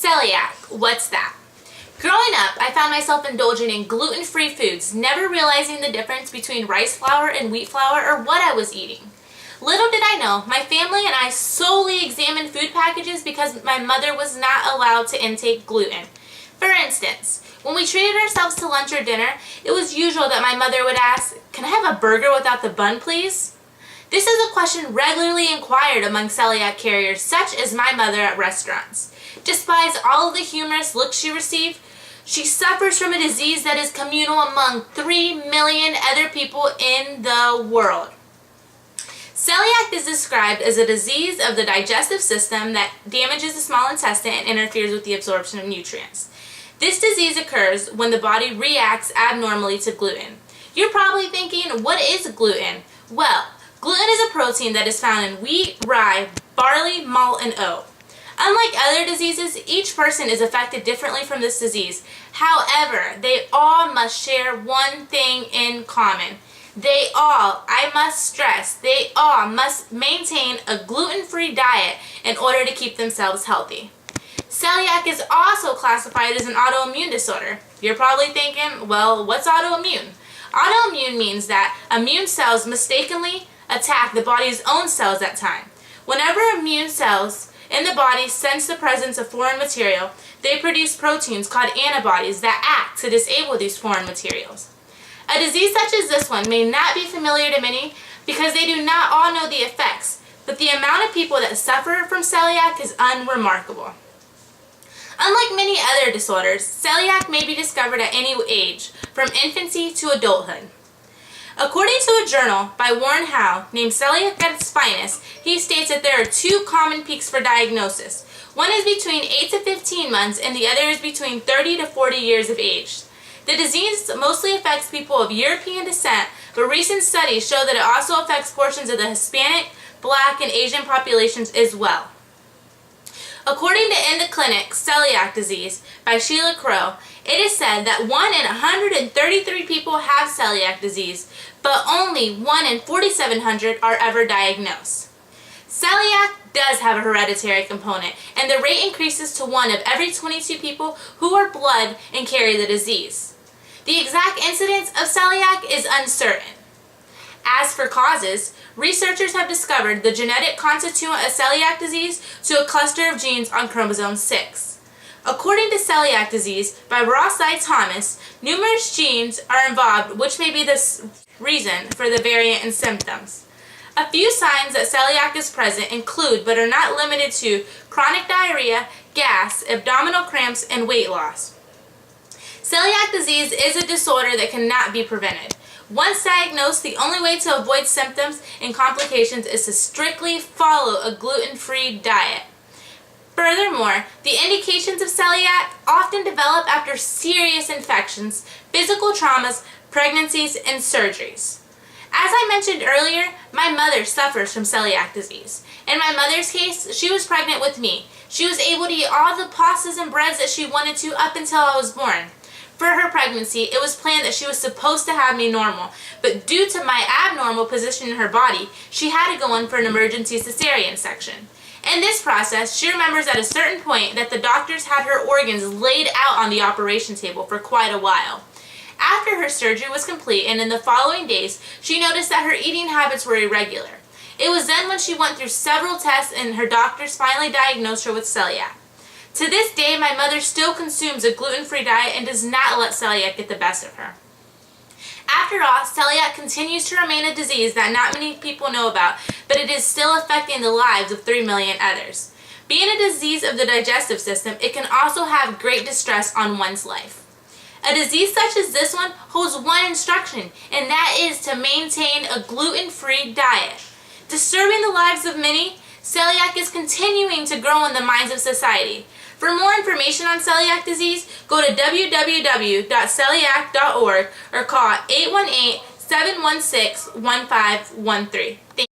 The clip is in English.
Celiac, what's that? Growing up, I found myself indulging in gluten-free foods, never realizing the difference between rice flour and wheat flour or what I was eating. Little did I know, my family and I solely examined food packages because my mother was not allowed to intake gluten. For instance, when we treated ourselves to lunch or dinner, it was usual that my mother would ask, "Can I have a burger without the bun, please?" This is a question regularly inquired among celiac carriers, such as my mother at restaurants. Despite all of the humorous looks she received, she suffers from a disease that is communal among 3 million other people in the world. Celiac is described as a disease of the digestive system that damages the small intestine and interferes with the absorption of nutrients. This disease occurs when the body reacts abnormally to gluten. You're probably thinking, what is gluten? Well, gluten is a protein that is found in wheat, rye, barley, malt, and oat. Unlike other diseases, each person is affected differently from this disease. However, they all must share one thing in common. They all, I must stress, they all must maintain a gluten-free diet in order to keep themselves healthy. Celiac is also classified as an autoimmune disorder. You're probably thinking, well, what's autoimmune? Autoimmune means that immune cells mistakenly attack the body's own cells at time. Whenever immune cells in the body sense the presence of foreign material, they produce proteins called antibodies that act to disable these foreign materials. A disease such as this one may not be familiar to many because they do not all know the effects, but the amount of people that suffer from celiac is unremarkable. Unlike many other disorders, celiac may be discovered at any age, from infancy to adulthood. According to a journal by Warren Howe named Celiac at its Finest, he states that there are two common peaks for diagnosis. One is between 8 to 15 months and the other is between 30 to 40 years of age. The disease mostly affects people of European descent, but recent studies show that it also affects portions of the Hispanic, Black, and Asian populations as well. According to In the Clinic, Celiac Disease by Sheila Crow, it is said that 1 in 133 people have celiac disease, but only 1 in 4,700 are ever diagnosed. Celiac does have a hereditary component, and the rate increases to 1 of every 22 people who are blood and carry the disease. The exact incidence of celiac is uncertain. As for causes, researchers have discovered the genetic constituent of celiac disease to a cluster of genes on chromosome 6. According to Celiac Disease by Ross I. Thomas, numerous genes are involved which may be the reason for the variant in symptoms. A few signs that celiac is present include, but are not limited to, chronic diarrhea, gas, abdominal cramps, and weight loss. Celiac disease is a disorder that cannot be prevented. Once diagnosed, the only way to avoid symptoms and complications is to strictly follow a gluten-free diet. Furthermore, the indications of celiac often develop after serious infections, physical traumas, pregnancies, and surgeries. As I mentioned earlier, my mother suffers from celiac disease. In my mother's case, she was pregnant with me. She was able to eat all the pastas and breads that she wanted to up until I was born. For her pregnancy, it was planned that she was supposed to have me normal, but due to my abnormal position in her body, she had to go in for an emergency cesarean section. In this process, she remembers at a certain point that the doctors had her organs laid out on the operation table for quite a while. After her surgery was complete and in the following days, she noticed that her eating habits were irregular. It was then when she went through several tests and her doctors finally diagnosed her with celiac. To this day, my mother still consumes a gluten-free diet and does not let celiac get the best of her. After all, celiac continues to remain a disease that not many people know about, but it is still affecting the lives of 3 million others. Being a disease of the digestive system, it can also have great distress on one's life. A disease such as this one holds one instruction, and that is to maintain a gluten-free diet. Disturbing the lives of many, celiac is continuing to grow in the minds of society. For more information on celiac disease, go to www.celiac.org or call 818-716-1513.